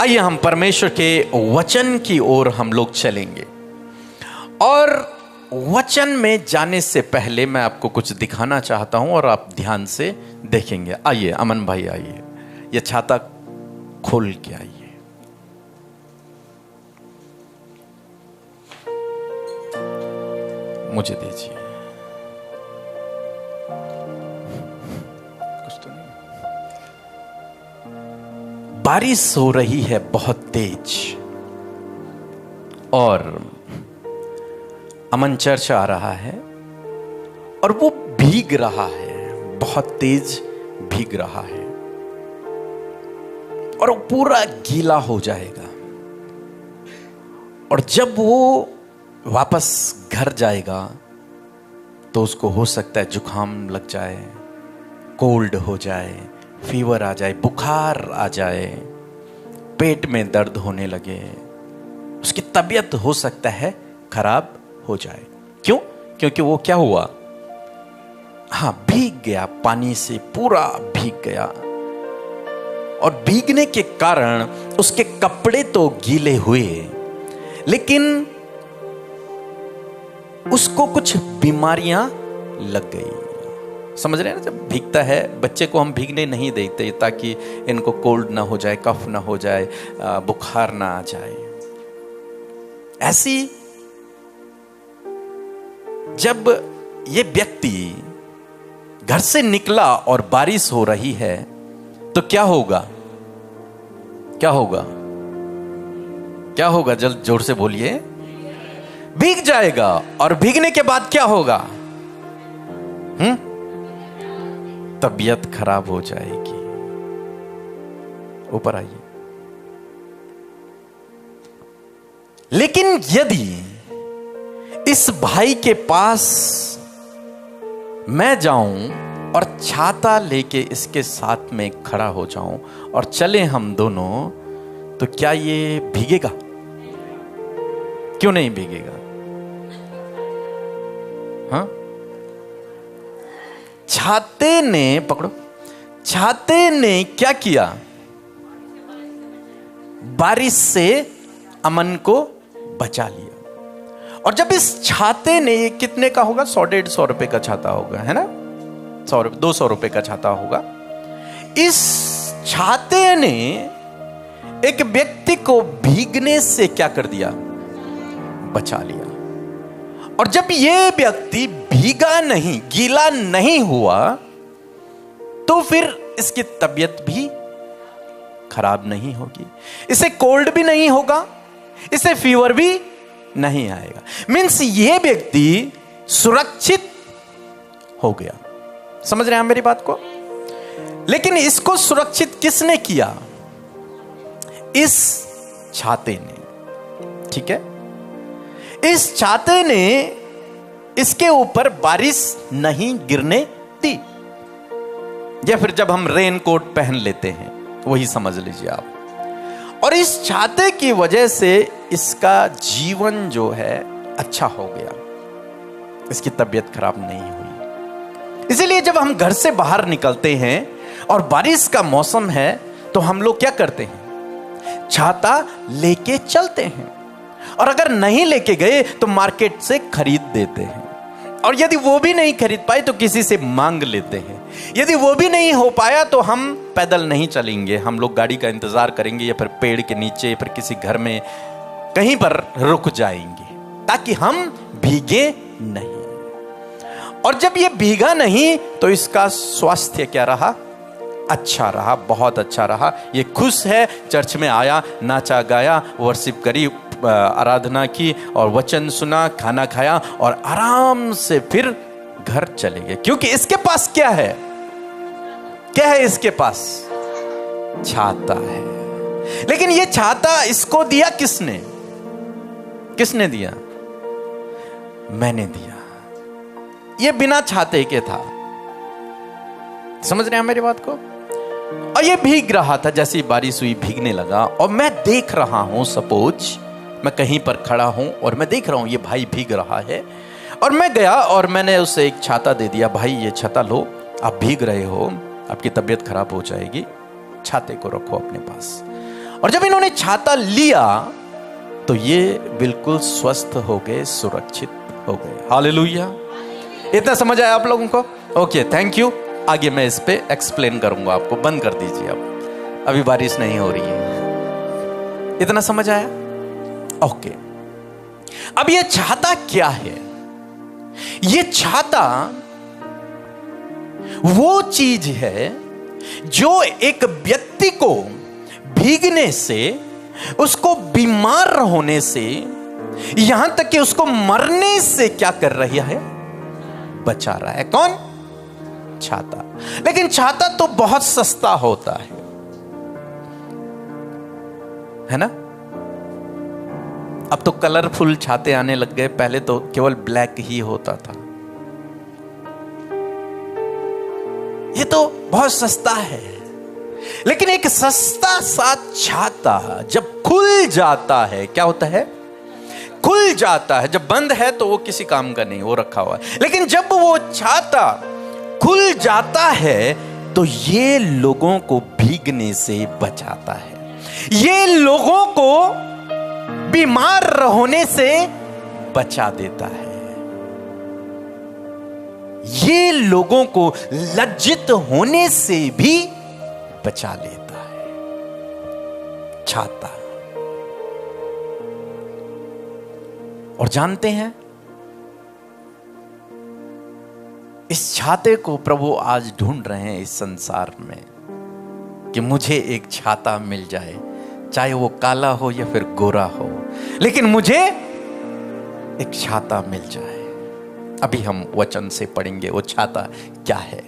आइए हम परमेश्वर के वचन की ओर हम लोग चलेंगे। और वचन में जाने से पहले मैं आपको कुछ दिखाना चाहता हूं और आप ध्यान से देखेंगे। आइए अमन भाई, आइए, ये छाता खोल के आइए। मुझे दीजिए। कुछ तो नहीं। बारिश हो रही है बहुत तेज और अमन चर्च आ रहा है और वो भीग रहा है, बहुत तेज भीग रहा है और वो पूरा गीला हो जाएगा। और जब वो वापस घर जाएगा तो उसको हो सकता है जुकाम लग जाए, कोल्ड हो जाए, फीवर आ जाए, बुखार आ जाए, पेट में दर्द होने लगे, उसकी तबीयत हो सकता है खराब हो जाए। क्यों? क्योंकि वो क्या हुआ, हाँ, भीग गया, पानी से पूरा भीग गया। और भीगने के कारण उसके कपड़े तो गीले हुए, लेकिन उसको कुछ बीमारियां लग गई। समझ रहे हैं ना? जब भीगता है, बच्चे को हम भीगने नहीं देते ताकि इनको कोल्ड ना हो जाए, कफ ना हो जाए, बुखार ना आ जाए। ऐसी जब ये व्यक्ति घर से निकला और बारिश हो रही है तो क्या होगा? क्या होगा? क्या होगा? जल्द जोर से बोलिए। भीग जाएगा। और भीगने के बाद क्या होगा? तबीयत खराब हो जाएगी। ऊपर आइए। लेकिन यदि इस भाई के पास मैं जाऊं और छाता लेके इसके साथ में खड़ा हो जाऊं और चले हम दोनों, तो क्या ये भीगेगा? क्यों नहीं भीगेगा? हाँ? छाते ने, पकड़ो, छाते ने क्या किया? बारिश से अमन को बचा लिया। और जब इस छाते ने, ये कितने का होगा? 100-150 रुपए का छाता होगा, है ना? 200 रुपए का छाता होगा। इस छाते ने एक व्यक्ति को भीगने से क्या कर दिया? बचा लिया। और जब ये व्यक्ति भीगा नहीं, गीला नहीं हुआ, तो फिर इसकी तबीयत भी खराब नहीं होगी, इसे कोल्ड भी नहीं होगा, इसे फीवर भी नहीं आएगा। मीन्स ये व्यक्ति सुरक्षित हो गया। समझ रहे हैं मेरी बात को? लेकिन इसको सुरक्षित किसने किया? इस छाते ने। ठीक है? इस छाते ने इसके ऊपर बारिश नहीं गिरने दी। या फिर जब हम रेन कोट पहन लेते हैं, वही समझ लीजिए आप। और इस छाते की वजह से इसका जीवन जो है अच्छा हो गया, इसकी तबीयत खराब नहीं हुई। इसीलिए जब हम घर से बाहर निकलते हैं और बारिश का मौसम है तो हम लोग क्या करते हैं? छाता लेके चलते हैं। और अगर नहीं लेके गए तो मार्केट से खरीद देते हैं। और यदि वो भी नहीं खरीद पाए तो किसी से मांग लेते हैं। यदि वो भी नहीं हो पाया तो हम पैदल नहीं चलेंगे, हम लोग गाड़ी का इंतजार करेंगे या फिर पेड़ के नीचे या फिर किसी घर में कहीं पर रुक जाएंगे ताकि हम भीगे नहीं। और जब ये भीगा नहीं तो इसका स्वास्थ्य क्या रहा? अच्छा रहा, बहुत अच्छा रहा। ये खुश है, चर्च में आया, नाचा गाया, वर्शिप करी, आराधना की और वचन सुना, खाना खाया और आराम से फिर घर चले गए। क्योंकि इसके पास क्या है? क्या है इसके पास? छाता है। लेकिन ये छाता इसको दिया किसने? किसने दिया? मैंने दिया। ये बिना छाते के था। समझ रहे हैं मेरी बात को? और ये भीग रहा था, जैसे बारिश हुई भीगने लगा। और मैं देख रहा हूं, सपोज मैं कहीं पर खड़ा हूं और मैं देख रहा हूं ये भाई भीग रहा है। और मैं गया और मैंने उसे एक छाता दे दिया। भाई ये छाता लो, आप भीग रहे हो, आपकी तबीयत खराब हो जाएगी, छाते को रखो अपने पास। और जब इन्होंने छाता लिया तो ये बिल्कुल स्वस्थ हो गए, सुरक्षित हो गए। हालेलुया। इतना समझ आया आप लोगों को? Okay, thank you. आगे मैं इस पे एक्सप्लेन करूंगा आपको। बंद कर दीजिए, अब अभी बारिश नहीं हो रही है। इतना समझ आया? ओके। अब ये छाता क्या है? ये छाता वो चीज है जो एक व्यक्ति को भीगने से, उसको बीमार होने से, यहां तक कि उसको मरने से क्या कर रही है? बचा रहा है। कौन? छाता। लेकिन छाता तो बहुत सस्ता होता है ना? अब तो कलरफुल छाते आने लग गए, पहले तो केवल ब्लैक ही होता था। ये तो बहुत सस्ता है, लेकिन एक सस्ता सा छाता जब खुल जाता है, क्या होता है? खुल जाता है। जब बंद है तो वो किसी काम का नहीं, वो रखा हुआ है। लेकिन जब वो छाता खुल जाता है तो ये लोगों को भीगने से बचाता है, ये लोगों को बीमार होने से बचा देता है, ये लोगों को लज्जित होने से भी बचा लेता है। छाता। और जानते हैं, इस छाते को प्रभु आज ढूंढ रहे हैं इस संसार में, कि मुझे एक छाता मिल जाए, चाहे वो काला हो या फिर गोरा हो, लेकिन मुझे एक छाता मिल जाए। अभी हम वचन से पढ़ेंगे वो छाता क्या है।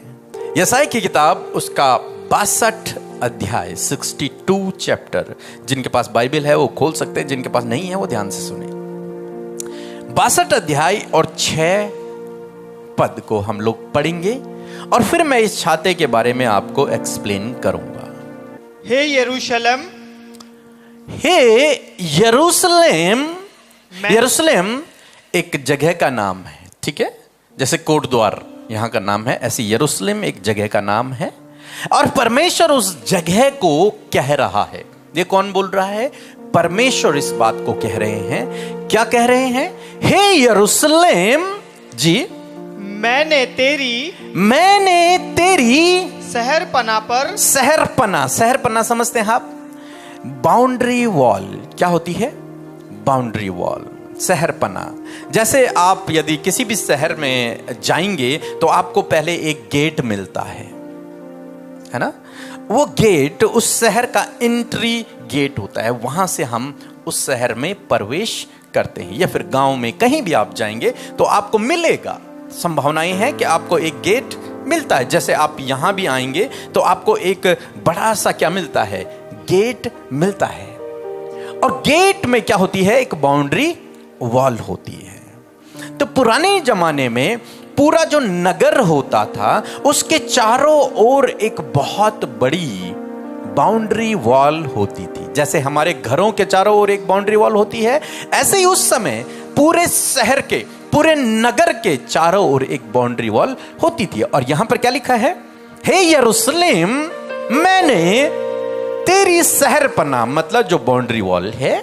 यशायाह की किताब उसका 62 अध्याय 62 चैप्टर, जिनके पास बाइबल है वो खोल सकते हैं, जिनके पास नहीं है वो ध्यान से सुने। 62 अध्याय और 6 पद को हम लोग पढ़ेंगे और फिर मैं इस छाते के बारे में आपको एक्सप्लेन करूंगा। हे यरूशलेम, हे यरूशलेम। यरूशलेम एक जगह का नाम है, ठीक है? जैसे कोट द्वार यहां का नाम है, ऐसे यरूशलेम एक जगह का नाम है। और परमेश्वर उस जगह को कह रहा है। ये कौन बोल रहा है? परमेश्वर इस बात को कह रहे हैं। क्या कह रहे हैं? हे यरूशलेम जी, मैंने तेरी शहरपना पर, शहरपना समझते हैं आप? Boundary wall. क्या होती है? बाउंड्री वॉल, शहरपना। जैसे आप यदि किसी भी शहर में जाएंगे तो आपको पहले एक गेट मिलता है ना? वो गेट उस शहर का एंट्री गेट होता है, वहां से हम उस शहर में प्रवेश करते हैं। या फिर गांव में कहीं भी आप जाएंगे तो आपको मिलेगा, संभावनाएं हैं कि आपको एक गेट मिलता है। जैसे आप यहां भी आएंगे तो आपको एक बड़ा सा क्या मिलता है? गेट मिलता है। और गेट में क्या होती है? एक बाउंड्री वॉल होती है। तो पुराने जमाने में पूरा जो नगर होता था उसके चारों ओर एक बहुत बड़ी बाउंड्री वॉल होती थी। जैसे हमारे घरों के चारों ओर एक बाउंड्री वॉल होती है, ऐसे ही उस समय पूरे शहर के, पूरे नगर के चारों ओर एक बाउंड्री वॉल होती थी। और यहां पर क्या लिखा है? हे यरूशलेम, मैंने तेरी शहरपना, मतलब जो बाउंड्री वॉल है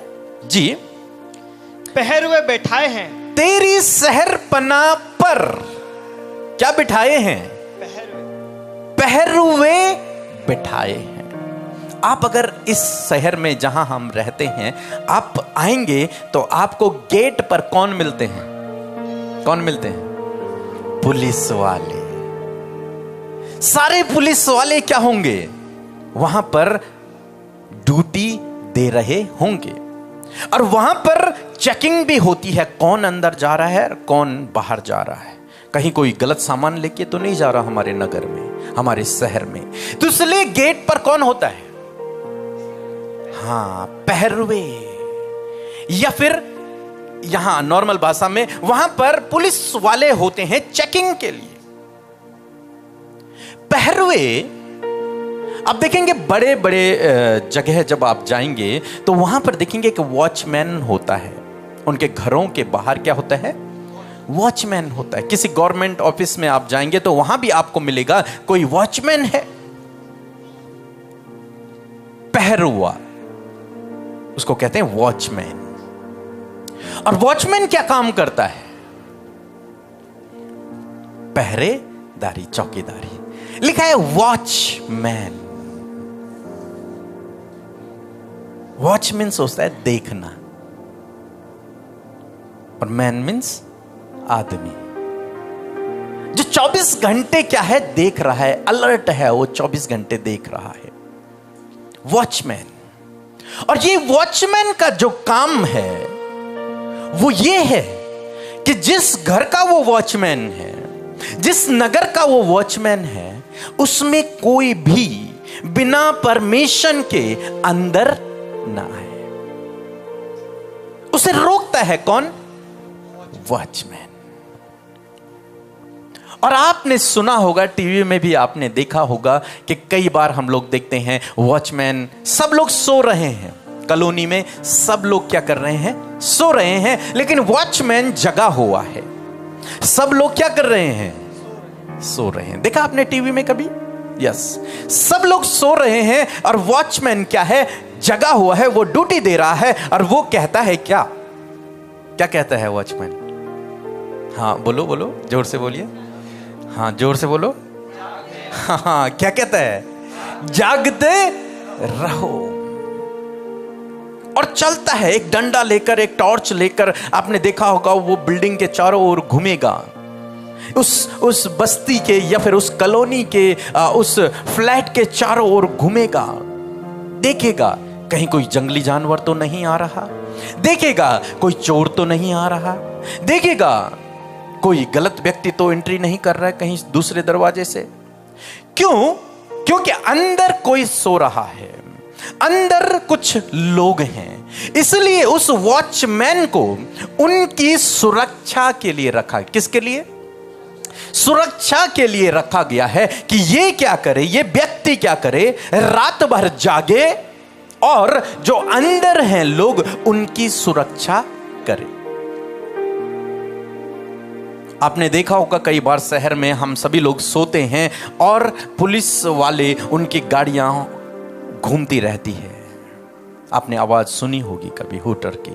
जी, पहरुए बैठाए हैं। तेरी शहरपना पर क्या बिठाए हैं? पहरुए बिठाए हैं। आप अगर इस शहर में जहां हम रहते हैं आप आएंगे तो आपको गेट पर कौन मिलते हैं? कौन मिलते हैं? पुलिस वाले। सारे पुलिस वाले क्या होंगे? वहां पर ड्यूटी दे रहे होंगे और वहां पर चेकिंग भी होती है, कौन अंदर जा रहा है और कौन बाहर जा रहा है। कहीं कोई गलत सामान लेके तो नहीं जा रहा हमारे नगर में, हमारे शहर में। तो इसलिए गेट पर कौन होता है? हाँ, पहरुए। या फिर यहां नॉर्मल भाषा में वहां पर पुलिस वाले होते हैं चेकिंग के लिए। पहरुए आप देखेंगे बड़े बड़े जगह जब आप जाएंगे तो वहां पर देखेंगे कि वॉचमैन होता है। उनके घरों के बाहर क्या होता है? वॉचमैन होता है। किसी गवर्नमेंट ऑफिस में आप जाएंगे तो वहां भी आपको मिलेगा कोई वॉचमैन है। पहरुआ, उसको कहते हैं वॉचमैन। और वॉचमैन क्या काम करता है? पहरेदारी, चौकीदारी। लिखा है वॉचमैन। वॉचमैन सोचता है देखना, और मैन मीन्स आदमी, जो 24 घंटे क्या है देख रहा है, अलर्ट है, वो 24 घंटे देख रहा है, वॉचमैन। और ये वॉचमैन का जो काम है वो ये है कि जिस घर का वो वॉचमैन है, जिस नगर का वो वॉचमैन है, उसमें कोई भी बिना परमिशन के अंदर ना आए। उसे रोकता है कौन? वॉचमैन। और आपने सुना होगा, टीवी में भी आपने देखा होगा कि कई बार हम लोग देखते हैं वॉचमैन, सब लोग सो रहे हैं कॉलोनी में, सब लोग क्या कर रहे हैं? सो रहे हैं, लेकिन वॉचमैन जगा हुआ है। सब लोग क्या कर रहे हैं? सो रहे हैं। देखा आपने टीवी में कभी? यस, सब लोग सो रहे हैं और वॉचमैन क्या है? जगा हुआ है, वो ड्यूटी दे रहा है। और वो कहता है क्या कहता है वॉचमैन? हाँ बोलो बोलो, जोर से बोलिए। हाँ जोर से बोलो। हाँ क्या कहता है? जागते रहो। और चलता है एक डंडा लेकर, एक टॉर्च लेकर। आपने देखा होगा वो बिल्डिंग के चारों ओर घूमेगा, उस बस्ती के या फिर उस कॉलोनी के उस फ्लैट के चारों ओर घूमेगा, देखेगा कहीं कोई जंगली जानवर तो नहीं आ रहा, देखेगा कोई चोर तो नहीं आ रहा, देखेगा कोई गलत व्यक्ति तो एंट्री नहीं कर रहा है कहीं दूसरे दरवाजे से। क्यों? क्योंकि अंदर कोई सो रहा है, अंदर कुछ लोग हैं। इसलिए उस वॉचमैन को उनकी सुरक्षा के लिए रखा। किसके लिए? सुरक्षा के लिए रखा गया है कि ये क्या करे, ये व्यक्ति क्या करे? रात भर जागे और जो अंदर हैं लोग उनकी सुरक्षा करे। आपने देखा होगा कई बार शहर में हम सभी लोग सोते हैं और पुलिस वाले, उनकी गाड़ियां घूमती रहती है। आपने आवाज सुनी होगी कभी हूटर की,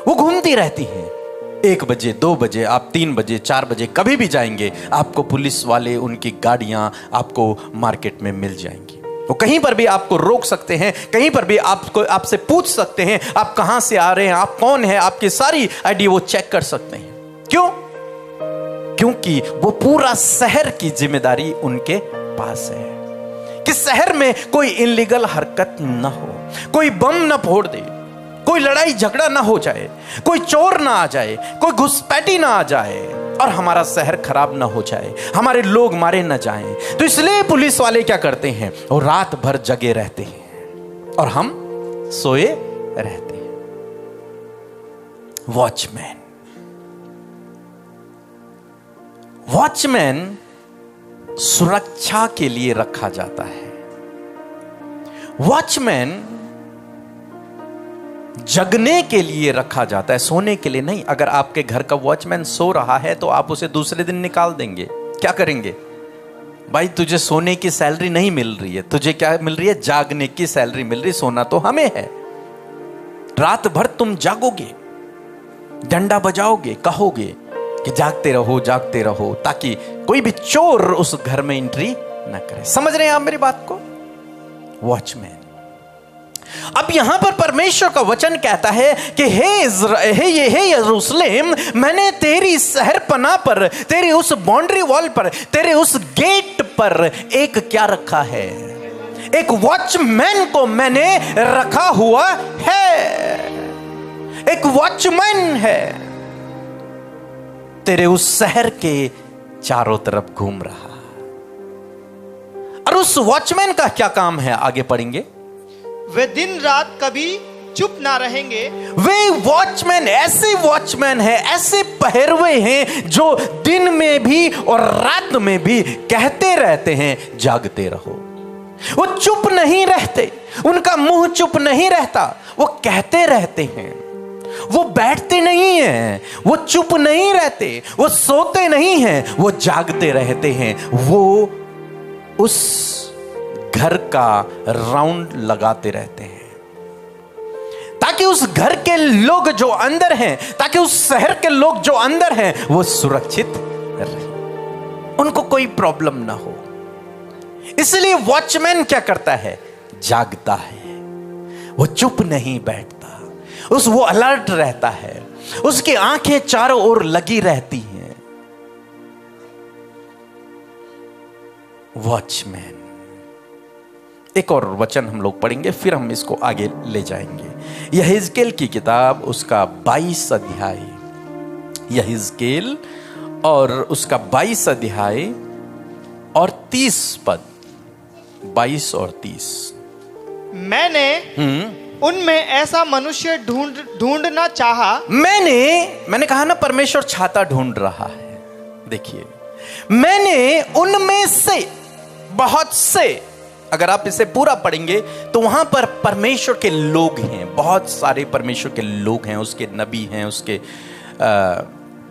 वो घूमती रहती है। 1 बजे 2 बजे आप 3 बजे 4 बजे कभी भी जाएंगे, आपको पुलिस वाले, उनकी गाड़ियां आपको मार्केट में मिल जाएंगी। वो कहीं पर भी आपको रोक सकते हैं, कहीं पर भी आपसे पूछ सकते हैं आप कहां से आ रहे हैं, आप कौन हैं, आपकी सारी आईडी वो चेक कर सकते हैं। क्यों? क्योंकि वो पूरा शहर की जिम्मेदारी उनके पास है कि शहर में कोई इलीगल हरकत ना हो, कोई बम ना फोड़ दे, कोई लड़ाई झगड़ा ना हो जाए, कोई चोर ना आ जाए, कोई घुसपैठी ना आ जाए और हमारा शहर खराब ना हो जाए, हमारे लोग मारे ना जाएं। तो इसलिए पुलिस वाले क्या करते हैं? वो रात भर जगे रहते हैं और हम सोए रहते हैं। वॉचमैन, वॉचमैन सुरक्षा के लिए रखा जाता है। वॉचमैन जगने के लिए रखा जाता है, सोने के लिए नहीं। अगर आपके घर का वॉचमैन सो रहा है तो आप उसे दूसरे दिन निकाल देंगे। क्या करेंगे? भाई तुझे सोने की सैलरी नहीं मिल रही है, तुझे क्या मिल रही है? जागने की सैलरी मिल रही, सोना तो हमें है। रात भर तुम जागोगे, डंडा बजाओगे, कहोगे कि जागते रहो, ताकि कोई भी चोर उस घर में एंट्री ना करे। समझ रहे हैं आप मेरी बात को? वॉचमैन। अब यहां पर परमेश्वर का वचन कहता है कि हे यरूशलेम, मैंने तेरी शहरपनाह पर, तेरी उस बाउंड्री वॉल पर, तेरे उस गेट पर एक क्या रखा है? एक वॉचमैन को मैंने रखा हुआ है। एक वॉचमैन है, तेरे उस शहर के चारों तरफ घूम रहा। और उस वॉचमैन का क्या काम है? आगे पढ़ेंगे। वे दिन रात कभी चुप ना रहेंगे। वे वॉचमैन ऐसे वॉचमैन है, ऐसे पहरवे हैं जो दिन में भी और रात में भी कहते रहते हैं जागते रहो। वो चुप नहीं रहते, उनका मुंह चुप नहीं रहता, वो कहते रहते हैं। वो बैठते नहीं हैं, वो चुप नहीं रहते, वो सोते नहीं हैं, वो जागते रहते हैं। वो उस घर का राउंड लगाते रहते हैं। ताकि उस घर के लोग जो अंदर हैं, ताकि उस शहर के लोग जो अंदर हैं वो सुरक्षित रहे, उनको कोई प्रॉब्लम ना हो। इसलिए वॉचमैन क्या करता है? जागता है, वो चुप नहीं बैठता, वो अलर्ट रहता है, उसकी आंखें चारों ओर लगी रहती हैं। वॉचमैन। एक और वचन हम लोग पढ़ेंगे, फिर हम इसको आगे ले जाएंगे। यहेजकेल की किताब, उसका 22 अध्याय, यहेजकेल और उसका 22 अध्याय और 30 पद, 22 और 30। मैंने उनमें ऐसा मनुष्य ढूंढना चाहा। मैंने कहा ना, परमेश्वर छाता ढूंढ रहा है। देखिए, मैंने उनमें से, बहुत से, अगर आप इसे पूरा पढ़ेंगे तो वहां पर परमेश्वर के लोग हैं, बहुत सारे परमेश्वर के लोग हैं, उसके नबी हैं, उसके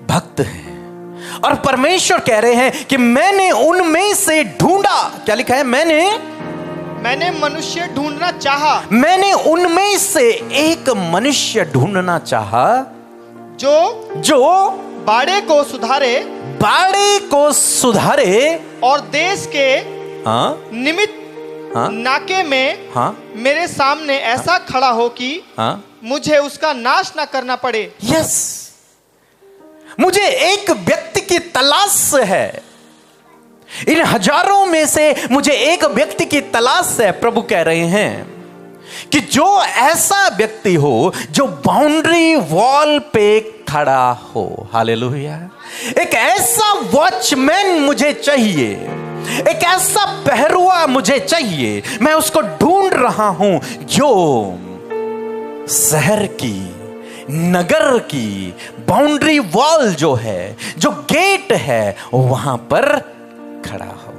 भक्त हैं। और परमेश्वर कह रहे हैं कि मैंने उनमें से ढूंढा। क्या लिखा है? मैंने मनुष्य ढूंढना चाहा। मैंने उनमें से एक मनुष्य ढूंढना चाहा जो बाड़े को सुधारे और देश के निमित्त नाके में मेरे सामने ऐसा खड़ा हो कि मुझे उसका नाश ना करना पड़े। यस, मुझे एक व्यक्ति की तलाश है, इन हजारों में से मुझे एक व्यक्ति की तलाश है। प्रभु कह रहे हैं कि जो ऐसा व्यक्ति हो जो बाउंड्री वॉल पे खड़ा हो। हालेलुया। एक ऐसा वॉचमैन मुझे चाहिए, एक ऐसा पहरुआ मुझे चाहिए। मैं उसको ढूंढ रहा हूं जो शहर की, नगर की बाउंड्री वॉल जो है, जो गेट है, वहां पर खड़ा हो।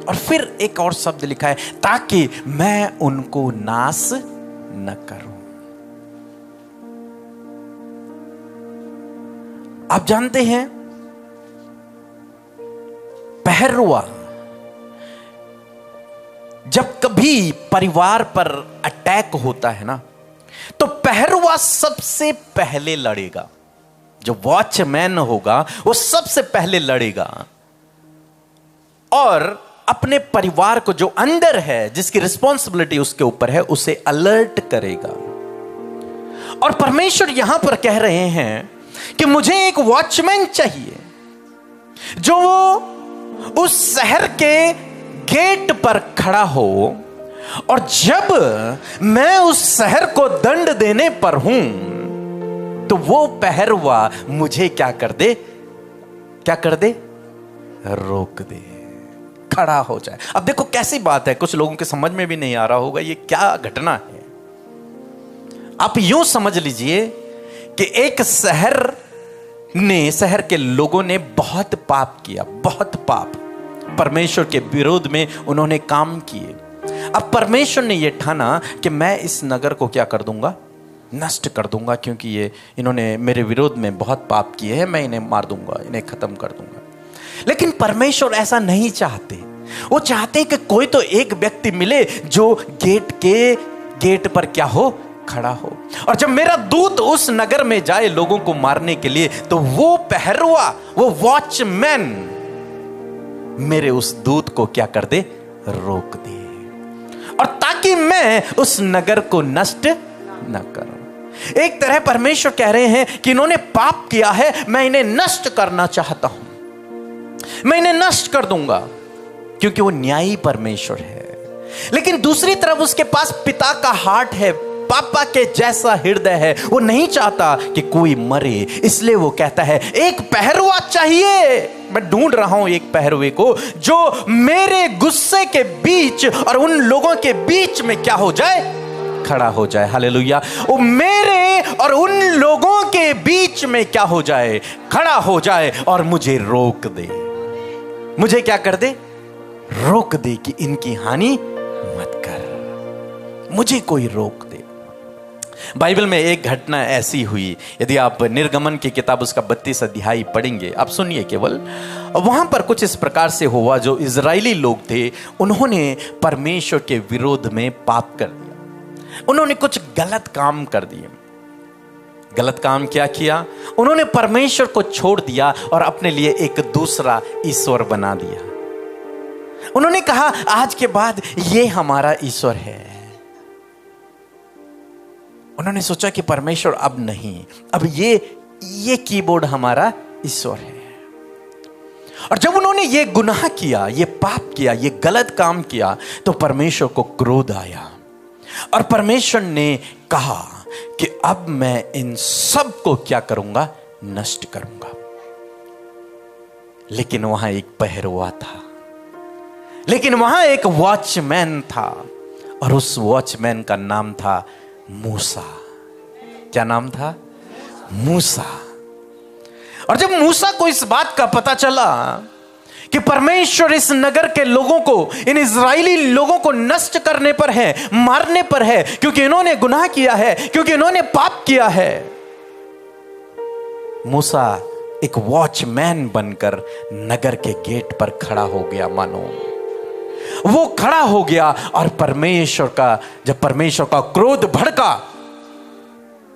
और फिर एक और शब्द लिखा है, ताकि मैं उनको नाश न करूं। आप जानते हैं, पहरुआ जब कभी परिवार पर अटैक होता है ना, तो पहरुआ सबसे पहले लड़ेगा। जो वॉचमैन होगा वो सबसे पहले लड़ेगा और अपने परिवार को, जो अंदर है, जिसकी रिस्पॉन्सिबिलिटी उसके ऊपर है, उसे अलर्ट करेगा। और परमेश्वर यहां पर कह रहे हैं कि मुझे एक वॉचमैन चाहिए जो उस शहर के गेट पर खड़ा हो, और जब मैं उस शहर को दंड देने पर हूं तो वो पहरुआ मुझे क्या कर दे? रोक दे, खड़ा हो जाए। अब देखो कैसी बात है, कुछ लोगों के समझ में भी नहीं आ रहा होगा ये क्या घटना है। आप यूं समझ लीजिए कि एक शहर के लोगों ने बहुत पाप किया, बहुत पाप, परमेश्वर के विरोध में उन्होंने काम किए। अब परमेश्वर ने यह ठाना कि मैं इस नगर को क्या कर दूंगा? नष्ट कर दूंगा, क्योंकि इन्होंने मेरे विरोध में बहुत पाप किए हैं, मैं इन्हें मार दूंगा, इन्हें खत्म कर दूंगा। लेकिन परमेश्वर ऐसा नहीं चाहते। वो चाहते कि कोई तो एक व्यक्ति मिले जो गेट पर क्या हो? खड़ा हो। और जब मेरा दूत उस नगर में जाए लोगों को मारने के लिए, तो वो पहरुआ, वो वॉचमैन मेरे उस दूत को क्या कर दे? रोक दे, और ताकि मैं उस नगर को नष्ट न करूं। एक तरह परमेश्वर कह रहे हैं कि इन्होंने पाप किया है, मैं इन्हें नष्ट करना चाहता हूं, मैं इन्हें नष्ट कर दूंगा, क्योंकि वो न्यायी परमेश्वर है। लेकिन दूसरी तरफ उसके पास पिता का हार्ट है, पापा के जैसा हृदय है। वो नहीं चाहता कि कोई मरे, इसलिए वो कहता है एक पहरुआ चाहिए। मैं ढूंढ रहा हूं एक पहरुए को जो मेरे गुस्से के बीच और उन लोगों के बीच में क्या हो जाए? खड़ा हो जाए। हालेलुया। वो मेरे और उन लोगों के बीच में क्या हो जाए? खड़ा हो जाए और मुझे रोक दे। मुझे क्या कर दे? रोक दे कि इनकी हानि मत कर, मुझे कोई रोक दे। बाइबल में एक घटना ऐसी हुई, यदि आप निर्गमन की किताब उसका 32 अध्याय पढ़ेंगे, आप सुनिए केवल। वहां पर कुछ इस प्रकार से हुआ, जो इजरायली लोग थे उन्होंने परमेश्वर के विरोध में पाप कर दिया। उन्होंने कुछ गलत काम कर दिए। गलत काम क्या किया? उन्होंने परमेश्वर को छोड़ दिया और अपने लिए एक दूसरा ईश्वर बना दिया। उन्होंने कहा आज के बाद ये हमारा ईश्वर है। उन्होंने सोचा कि परमेश्वर अब नहीं, अब ये कीबोर्ड हमारा ईश्वर है। और जब उन्होंने ये गुनाह किया, ये पाप किया, ये गलत काम किया, तो परमेश्वर को क्रोध आया और परमेश्वर ने कहा कि अब मैं इन सब को क्या करूंगा? नष्ट करूंगा। लेकिन वहां एक पहरुआ था, लेकिन वहां एक वॉचमैन था, और उस वॉचमैन का नाम था मूसा। क्या नाम था? मूसा। और जब मूसा को इस बात का पता चला कि परमेश्वर इस नगर के लोगों को, इन इजरायली लोगों को नष्ट करने पर है, मारने पर है, क्योंकि इन्होंने गुनाह किया है, क्योंकि इन्होंने पाप किया है, मूसा एक वॉचमैन बनकर नगर के गेट पर खड़ा हो गया। मानो वो खड़ा हो गया और जब परमेश्वर का क्रोध भड़का,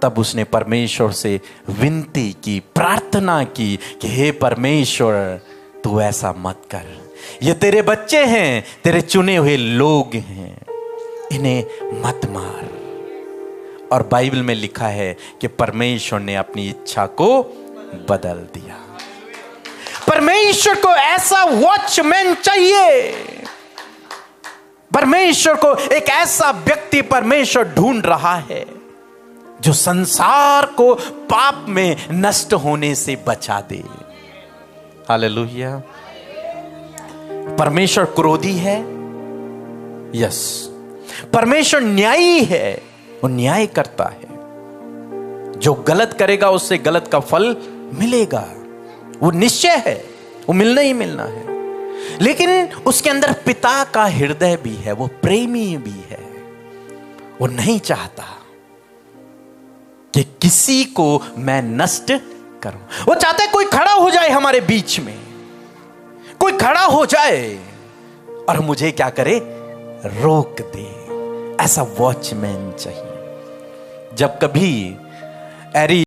तब उसने परमेश्वर से विनती की, प्रार्थना की कि हे परमेश्वर, तू ऐसा मत कर, ये तेरे बच्चे हैं, तेरे चुने हुए लोग हैं, इन्हें मत मार। और बाइबल में लिखा है कि परमेश्वर ने अपनी इच्छा को बदल दिया। परमेश्वर को ऐसा वॉचमैन चाहिए। परमेश्वर को एक ऐसा व्यक्ति परमेश्वर ढूंढ रहा है जो संसार को पाप में नष्ट होने से बचा दे। हालेलुया। परमेश्वर क्रोधी है, यस। परमेश्वर न्यायी है, वो न्याय करता है। जो गलत करेगा उससे गलत का फल मिलेगा, वो निश्चय है, वो मिलना ही मिलना है। लेकिन उसके अंदर पिता का हृदय भी है, वो प्रेमी भी है। वो नहीं चाहता कि किसी को मैं नष्ट करूं। वो चाहता है कोई खड़ा हो जाए हमारे बीच में, कोई खड़ा हो जाए और मुझे क्या करे? रोक दे। ऐसा वॉचमैन चाहिए। जब कभी एरी